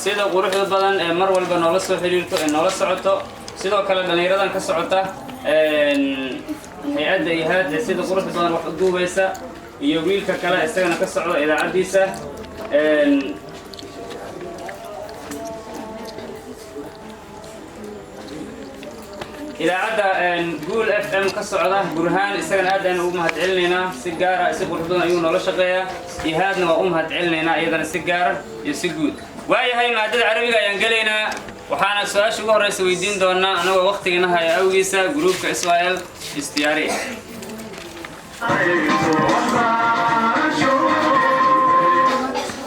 sida quruxda badan ee mar walba noola soo xiriirto ee noola socoto sidoo kale dhalinyaradan ka socota hay'adda ihaad ee sida quruxda badan wax u duubaysa iyo wiilka kale isagana ka socda idaacadiisa idaacadda guul FM ka socda burhaan isagana aad ayaan ugu mahadcelinaynaa si gaar ah si quruxda badan ayuu noola shaqeeyaa ihaadna waa u mahadcelinaynaa iyadana si gaar iyo si guud waayahay maadada carabiga ayaan gelaynaa waxaana su-aasha ugu horeysa weydiin doonaa anagoo waqtigiina haya awgiisa gruubka Israel istiyaari